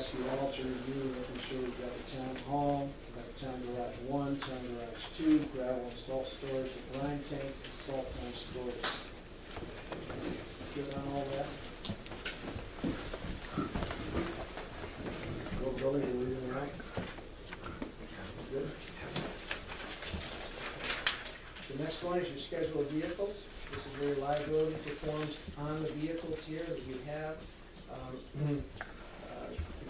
ask you all to review, making sure we've got the town hall, we've got the town garage 1, town garage 2, gravel and salt storage, the brine tank, and salt and storage. Good on all that? Go Billy, you're reading right? Good. The next one is your schedule of vehicles. This is where liability performs on the vehicles here that you have.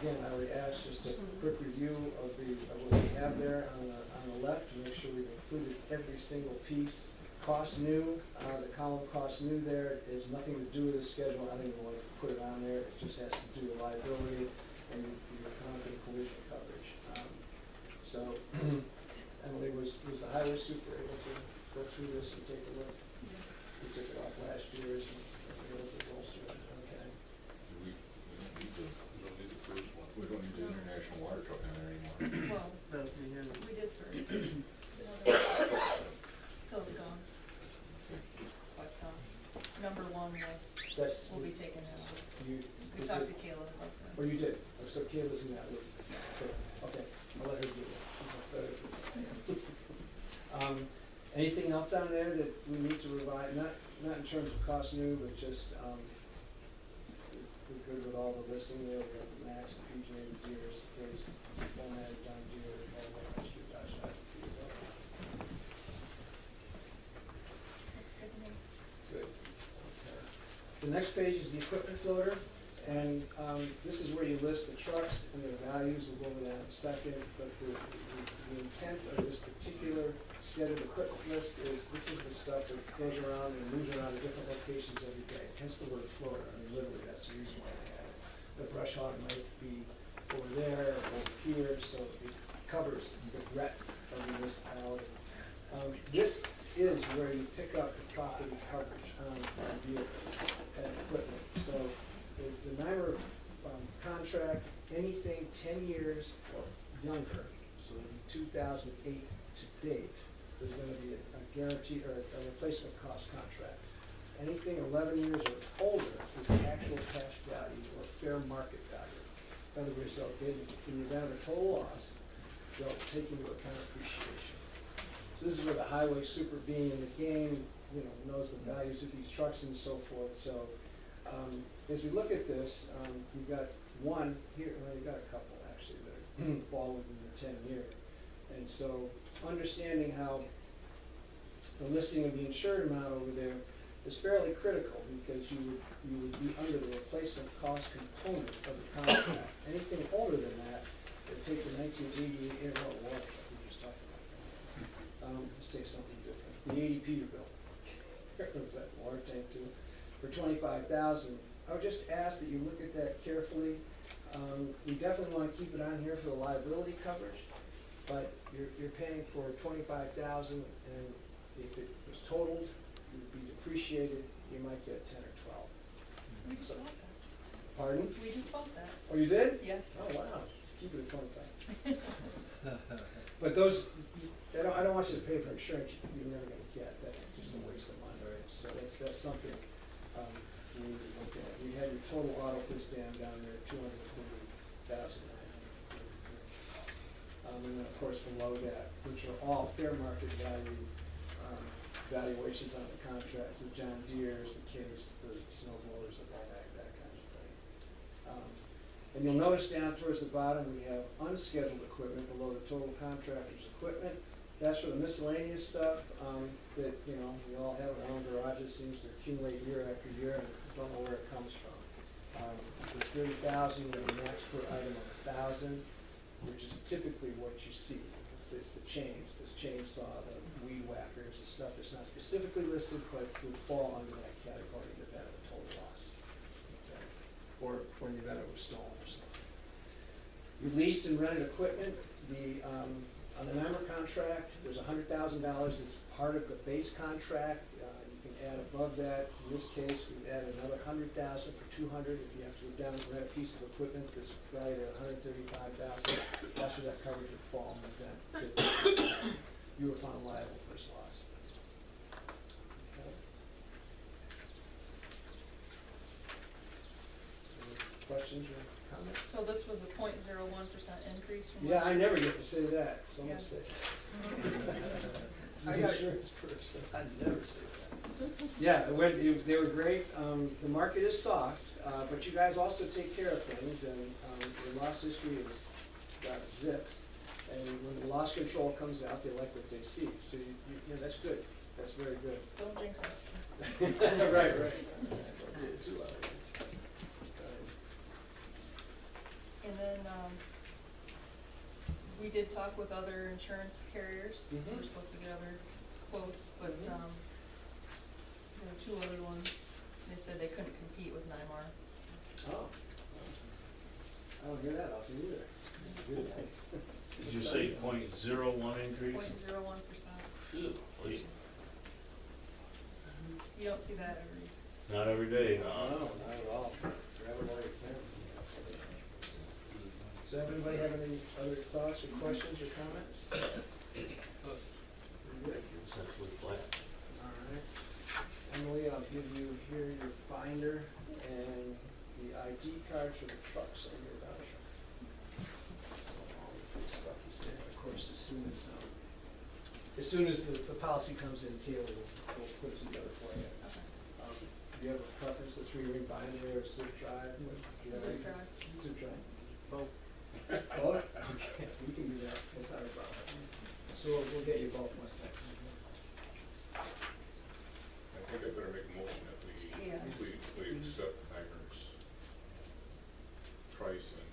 Again, I would ask just a quick review of what we have there on the left to make sure we've included every single piece. Cost new, the column cost new there is nothing to do with the schedule. I don't even want to put it on there. It just has to do with liability and your comp and collision coverage. So Emily, was the highway super able to go through this and take a look? We took it off last year, so it was a bolster. Okay. We don't need the first one. We don't need the international water truck on there anymore. Well, we did for, Phil's gone. But, number 1 will be taken out. We talked to Kayla about that. Oh, you did? Oh, so Kayla's in that loop. Okay, I'll let her do it. Anything else on there that we need to revise? Not in terms of cost new, but just we're good with all the listing there. We have the Max, the PJ, the Deers, the Case, Format, John Deere, all that extra dash out. Looks good to me. Good. Okay. The next page is the equipment floater, and this is where you list the trucks and their values. We'll go over that in a second, but the intent of this particular scheduled equipment list is this is the stuff that goes around and moves around in different locations every day. Hence the word floater. I mean, literally, that's the reason why they have it. The brush hog might be over there, over here, so it covers the breadth of the municipality. This is where you pick up the property coverage on vehicles and equipment. So the NYMER contract, anything 10 years or younger, so it'll be 2008 to date, there's going to be a guarantee or a replacement cost contract. Anything 11 years or older is the actual cash value or fair market value. In other words, in the event of a total loss, they'll take into account appreciation. So this is where the highway super being in the game, knows the values of these trucks and so forth. So as we look at this, you've got one here, well, you've got a couple actually that fall within the 10 year. And so understanding how the listing of the insured amount over there is fairly critical because you would be under the replacement cost component of the contract. Anything older than that, they take the 1988 air water truck we just talked about. Let's take something different. The 80 Peterbilt, that water tank too, for $25,000. I would just ask that you look at that carefully. We definitely want to keep it on here for the liability coverage, but you're paying for $25,000, and if it was totaled, it would be depreciated. You might get 10 or 12. We just bought that. Pardon? We just bought that. Oh, you did? Yeah. Oh, wow. Keep it at 25. But those, I don't want you to pay for insurance you're never going to get. That's just a waste of money. Right? So that's something we need to look at. We had your total auto fizz dam down there at $240,900. And then of course below that, which are all fair market value valuations on the contracts, the John Deere's, the Case, the snow blowers, the Volmac, that kind of thing. And you'll notice down towards the bottom we have unscheduled equipment below the total contractor's equipment. That's for the miscellaneous stuff that we all have in our own garages, seems to accumulate year after year and don't know where it comes from. With 30,000, you have a max per item of 1,000, which is typically what you see. It's the chains, this chainsaw, the weed whackers, the stuff that's not specifically listed but would fall under that category in the event of a total loss. Okay. Or in the event it was stolen or something. You leased and rented equipment. On the NYMER contract, there's $100,000 as part of the base contract. You can add above that. In this case, we've added another $100,000 for $200,000. If you have to go down and rent a piece of equipment that's valued at $135,000, that's where that coverage would fall in the event that you were found liable for this loss. Okay. questions or comments? So this was a 0.01% increase from Yeah, last I year? never get to say that, so I'm Yeah. gonna say. I I'm got- an insurance person. I'd never say that. Yeah, they were great. The market is soft, but you guys also take care of things, and your loss history has got zipped. And when the loss control comes out, they like what they see. So you know, that's good. That's very good. Don't jinx us. Right, right. And then, we did talk with other insurance carriers. So Mhm. we're supposed to get other quotes, but, Mhm. there were two other ones. They said they couldn't compete with NYMAR. Oh. I don't hear that often either. It's a good thing. Did you say 0.01 increase? 0.01%. Phew, Which is, you don't see that every. not every day, No, huh? not at all. Grab it while you can. So everybody have any other thoughts or questions or comments? Very good. Essentially flat. All right. Emily, I'll give you here your binder and the ID cards for the trucks on your voucher. So all of this stuff is there. Of course, as soon as the policy comes in, Kayla will put it together for you. Okay. Do you have a preference, a three-ring binder or zip drive? Do you have Zip any- drive. Zip drive? Both. Both? Okay, we can do that. That's not a problem. So we'll get you both once next. I think I better make a motion that Yeah. we accept Nymer's price and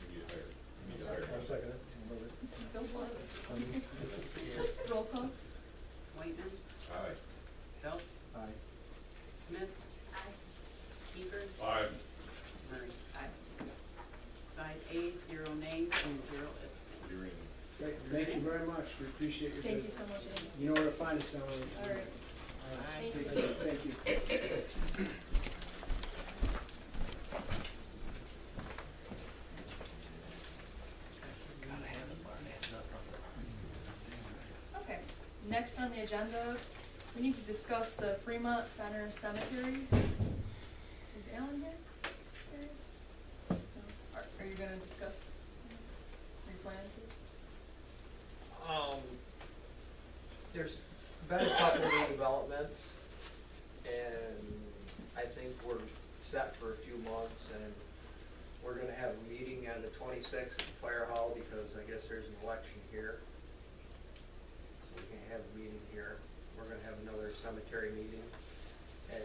we need to hire. We need to hire. I'll second it. Go for it. Roll call? Whitman, Aye. Belt, Aye. Smith. Kiefer, Aye. Murray. Aye. 5 ayes, 0 nays, and 0 abstentions. You're in. Great, thank you very much. We appreciate your Thank you visit. so much, Amy. You know where to find us, Emily. All right. All right, Thank take you. care. Thank you. Okay, next on the agenda, we need to discuss the Fremont Center Cemetery. Is Alan here? Gary? No? Are you gonna discuss? Are you planning to? There's been a couple of new developments, and I think we're set for a few months, and we're gonna have a meeting on the 26th at the fire hall, because I guess there's an election here. So we can have a meeting here. We're gonna have another cemetery meeting, and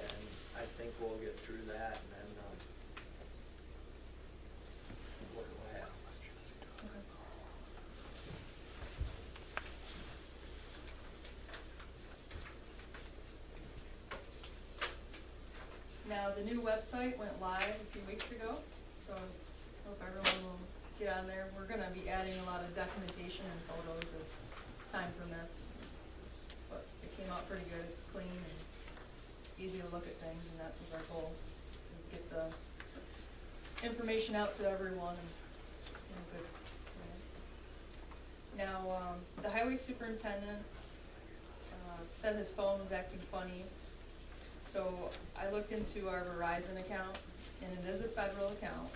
I think we'll get through that, and then, look at what happens. Okay. Now, the new website went live a few weeks ago, so I hope everyone will get on there. We're gonna be adding a lot of documentation and photos as time permits. But it came out pretty good, it's clean and easy to look at things, and that was our goal, to get the information out to everyone and, in a good way. Now, the highway superintendent, said his phone was acting funny. So I looked into our Verizon account, and it is a federal account.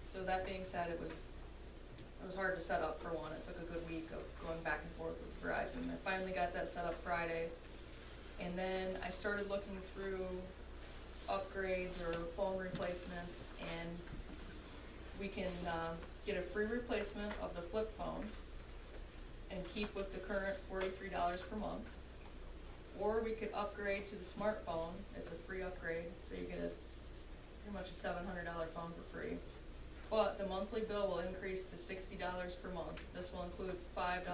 So that being said, it was hard to set up for one. It took a good week of going back and forth with Verizon. I finally got that set up Friday. And then I started looking through upgrades or phone replacements, and we can get a free replacement of the flip phone and keep with the current $43 per month. Or we could upgrade to the smartphone. It's a free upgrade, so you get pretty much a $700 phone for free. But the monthly bill will increase to $60 per month. This will include $5.18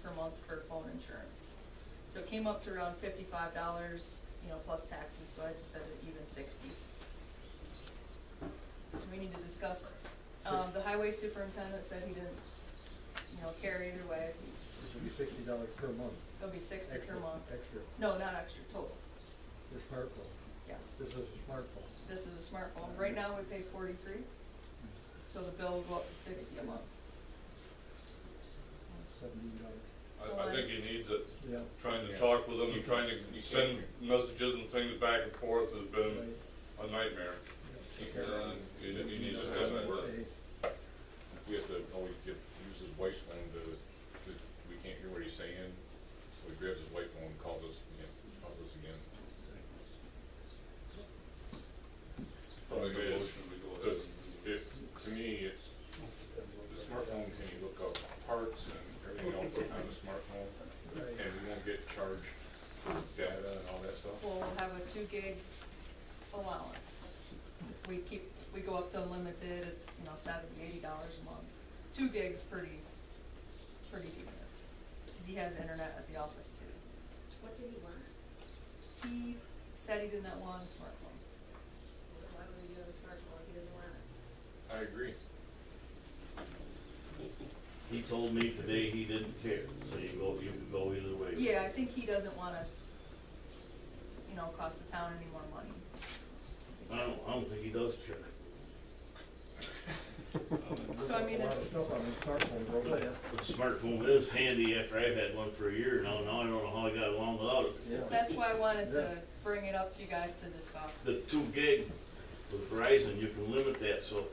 per month for phone insurance. So it came up to around $55, plus taxes, so I just said it even 60. So we need to discuss, the highway superintendent said he does, care either way. This would be $60 per month. It'll be 60 per Extra, month. Extra, No, not extra, total, the smartphone. yes. This is a smartphone. This is a smartphone. Right now, we pay 43, so the bill will go up to 60 a month. $70. I think he needs it. Yeah. Trying to talk with him and trying to send messages and things back and forth has been Right. a nightmare. He just doesn't work. We have to always use his wife's phone to, we can't hear what he's saying, so he grabs his wife's phone and calls us again. Probably make a motion, we go ahead. To me, it's, the smartphone, can you look up parts and everything else on the smartphone? And we won't get charged for data and all that stuff? We'll have a 2 gig allowance. If we go up to unlimited, it's, you know, $70, $80 a month. 2 gigs pretty decent, because he has internet at the office too. What did he want? He said he did not want a smartphone. Why would he get a smartphone if he doesn't want it? I agree. He told me today he didn't care, so you can go either way. Yeah, I think he doesn't wanna, you know, cost the town any more money. I don't think he does care. So I mean, A lot of it's, stuff on the smartphone broke down. The smartphone is handy after I've had one for a year now. Now I don't know how I got along without it. Yeah. that's why I wanted Yeah. to bring it up to you guys to discuss. The 2 gig with Verizon, you can limit that, so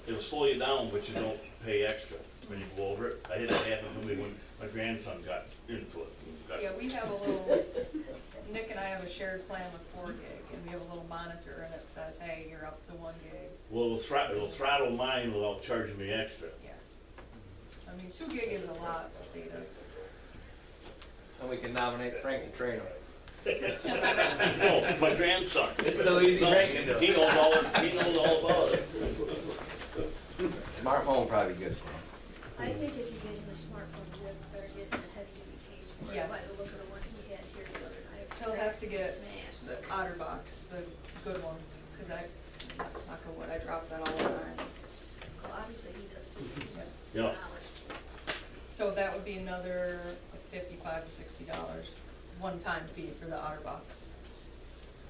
it'll slow you down, but you don't pay extra when you go over it. I had that happen to me when my grandson got into it. Yeah, we have a little, Nick and I have a shared plan with 4 gig, and we have a little monitor, and it says, hey, you're up to 1 gig. Well, it'll throttle mine without charging me extra. Yeah. I mean, 2 gig is a lot of data. And we can nominate Frank to train him. No, my grandson. It's so easy, No, Frank can do it. He knows all about it. Smartphone probably good for him. I think if you get him a smartphone, you better get him a heavy duty case for it, Yes. by the look of the one he had here the other night. He'll have to get Smashed. the OtterBox, the good one, because knock on wood, I drop that all the time. Well, obviously he does too. Yeah. So that would be another $55 to $60, one-time fee for the OtterBox.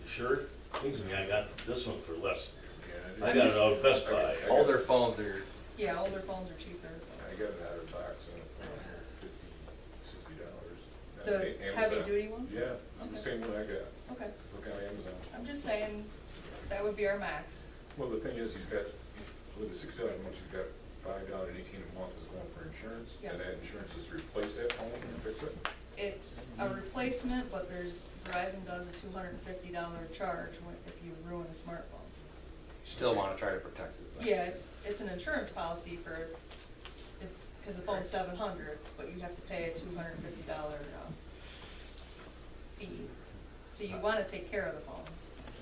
Sure? Seems to me I got this one for less. Yeah, I got it out of Best Buy. Older phones are, Yeah, older phones are cheaper. I got an outer box and $50, $60. The heavy-duty one? Yeah, it's the Okay. same one I got. Okay, Look on Amazon. I'm just saying, that would be our max. Well, the thing is, he's got, with the $60 a month, he's got $5.18 a month is going for insurance. Yeah. And that insurance is to replace that phone and fix it? It's a replacement, but Verizon does a $250 charge if you ruin a smartphone. still wanna try to protect it. Yeah, it's an insurance policy for, because the phone's $700, but you have to pay a $250 fee. So you wanna take care of the phone.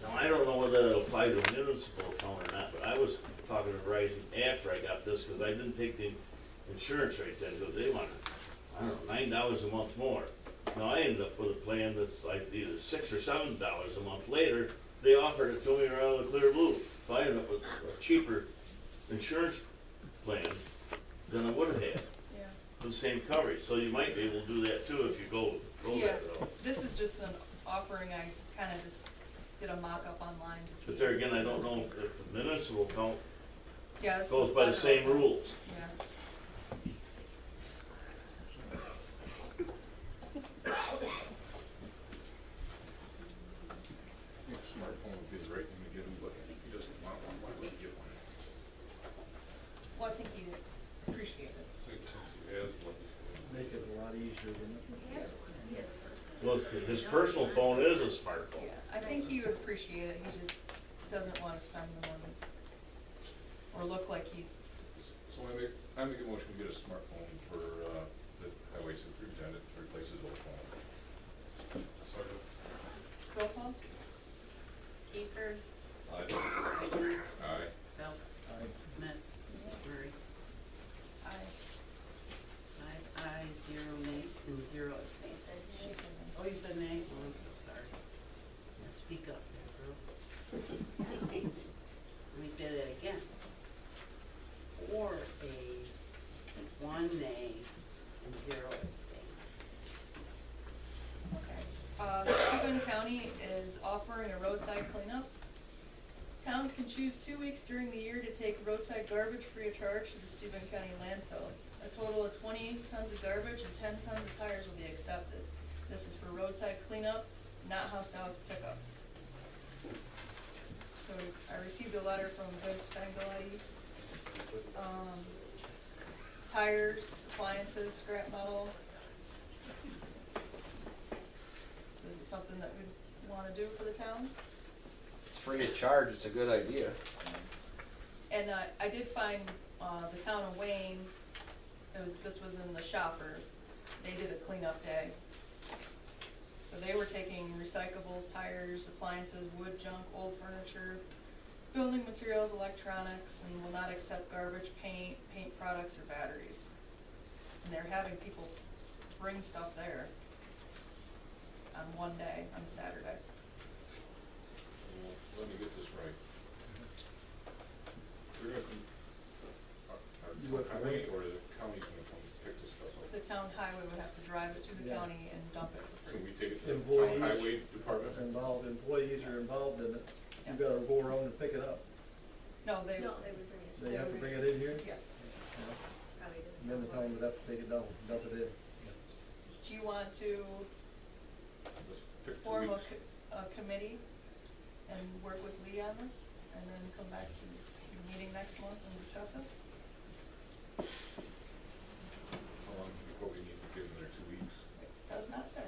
Now, I don't know whether it'll apply to a municipal account or not, but I was talking to Verizon after I got this, because I didn't take the insurance right then, because they wanted, I don't know, $9 a month more. Now, I ended up with a plan that's like either $6 or $7 a month later, they offered it to me around the clear blue. So I ended up with a cheaper insurance plan than I would have had Yeah. for the same coverage. So you might be able to do that too if you go Yeah, that route. this is just an offering, I kinda just did a mock-up online to see. But there again, I don't know if the municipal account Yeah, this is goes by the federal. same rules. Yeah. Smartphone would be the right thing to get him, but if he doesn't want one, why would he get one? Well, I think you appreciate it. I think he has one. Make it a lot easier than it. He has one, he has a person. Well, his personal phone is a smartphone. Yeah, I think he would appreciate it, he just doesn't wanna spend the money. Or look like he's, So I make a motion to get a smartphone for, the highway superintendent to replace his old phone. roll call? Kiefer, Aye. Wagner, Aye. Phelps, Aye. Smith, Murray. Aye. 5 ayes, 0 nays, and 0 They abstains. said nay. Oh, you said nay? Oh, I'm so sorry. Now speak up there, girl. Let me say that again. 4 ayes, 1 nay, and 0 abstains. Okay. Steuben County is offering a roadside cleanup. Towns can choose 2 weeks during the year to take roadside garbage free of charge to the Steuben County landfill. A total of 20 tons of garbage and 10 tons of tires will be accepted. This is for roadside cleanup, not house-to-house pickup. So I received a letter from Good Spangaletti. Tires, appliances, scrap metal. So is it something that we'd wanna do for the town? It's free of charge, it's a good idea. And I did find, the town of Wayne, this was in the shopper, they did a cleanup day. So they were taking recyclables, tires, appliances, wood, junk, old furniture, building materials, electronics, and will not accept garbage, paint products, or batteries. And they're having people bring stuff there on one day, on Saturday. Well, let me get this right. They're gonna come, our highway or the county's gonna come pick this stuff up? The town highway would have to drive it to the Yeah. county and dump it for So free. we take it to the Employees. town highway department? Employees are involved in it. You Yes. gotta go around and pick it up. No, they, No, they would bring it. They have to bring it in here, yes. Probably didn't. and then the town would have to take it down, dump it in. Do you want to Let's pick 2 form weeks. a committee and work with Lee on this, and then come back to the meeting next month and discuss it? How long before we need to give them their 2 weeks? It does not say.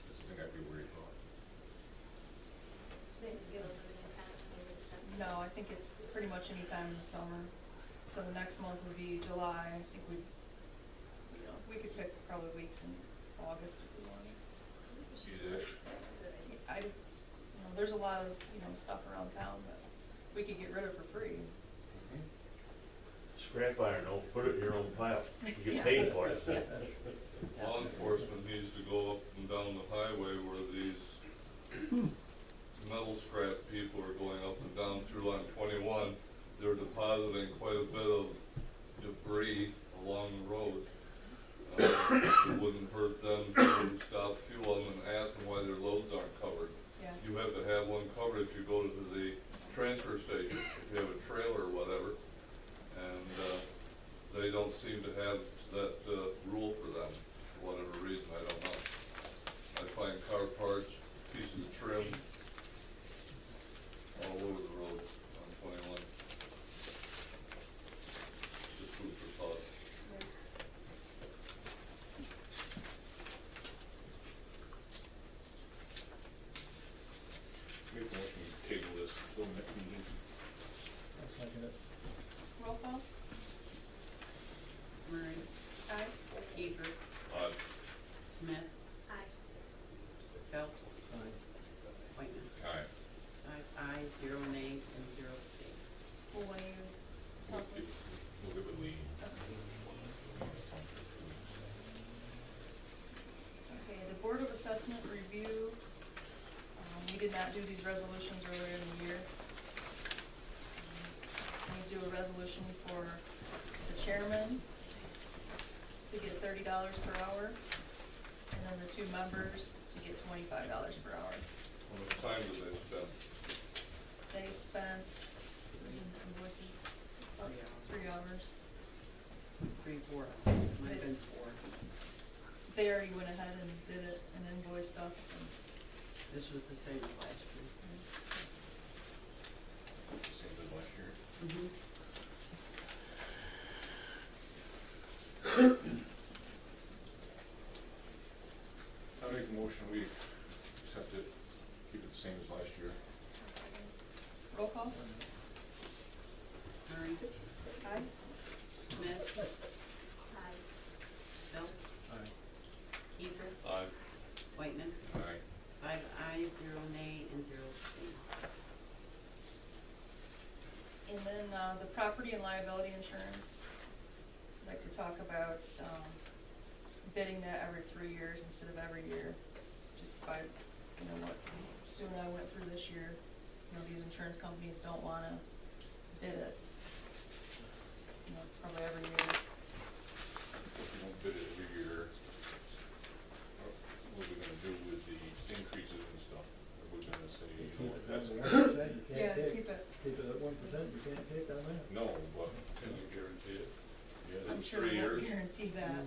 This is the thing I'd be worried about. They would give them an time, they would send. No, I think it's pretty much any time in the summer. So next month would be July. I think we could pick probably weeks in August if we wanted. See that? That's a good idea. There's a lot of, stuff around town that we could get rid of for free. Scrap iron, don't put it in your own pile, you get Yes. paid for it. Yes. Law enforcement needs to go up and down the highway where these metal scrap people are going up and down through line 21. They're depositing quite a bit of debris along the road. It wouldn't hurt them to stop a few of them and ask them why their loads aren't covered. Yeah. You have to have one covered if you go to the transfer station, if you have a trailer or whatever. And, they don't seem to have that, rule for them, for whatever reason, I don't know. I find car parts, pieces of trim, all over the road on 21. Just food for thought. Make a motion to table this till the next meeting. I'll second it. Roll call? Murray, Aye. Kiefer, Smith, Aye. Belt, Aye. Whitman. Aye. 5 ayes, 0 nays, and 0 abstains. Well, when you We'll talk get with, with Lee. okay, the Board of Assessment review, we did not do these resolutions earlier in the year. We do a resolution for the chairman to get $30 per hour, and then the 2 members to get $25 per hour. How much time do they spend? They spent, where's the invoices? About 3 hours. 3, 4, might have been 4. They already went ahead and did it and invoiced us, and This was the same as last year. Same as last year. Mm-hmm. I make a motion, we accept it, keep it the same as last year. roll call? Murray, Aye. Smith, Aye. Belt, Aye. Kiefer, Aye. Whitman. Aye. 5 ayes, 0 nay, and 0 abstains. And then, the property and liability insurance, I'd like to talk about, bidding that every 3 years instead of every year. Just by, what Sue and I went through this year, these insurance companies don't wanna bid it. Probably every year. If we don't bid it every year, what are we gonna do with the increases and stuff? Are we gonna say, You you know, keep it down that's, to 1%, you Yeah, can't take. keep it, Keep it at 1%, you can't take on that. no, but, Can you guarantee it? yeah, I'm it's sure 3 we won't years. guarantee that.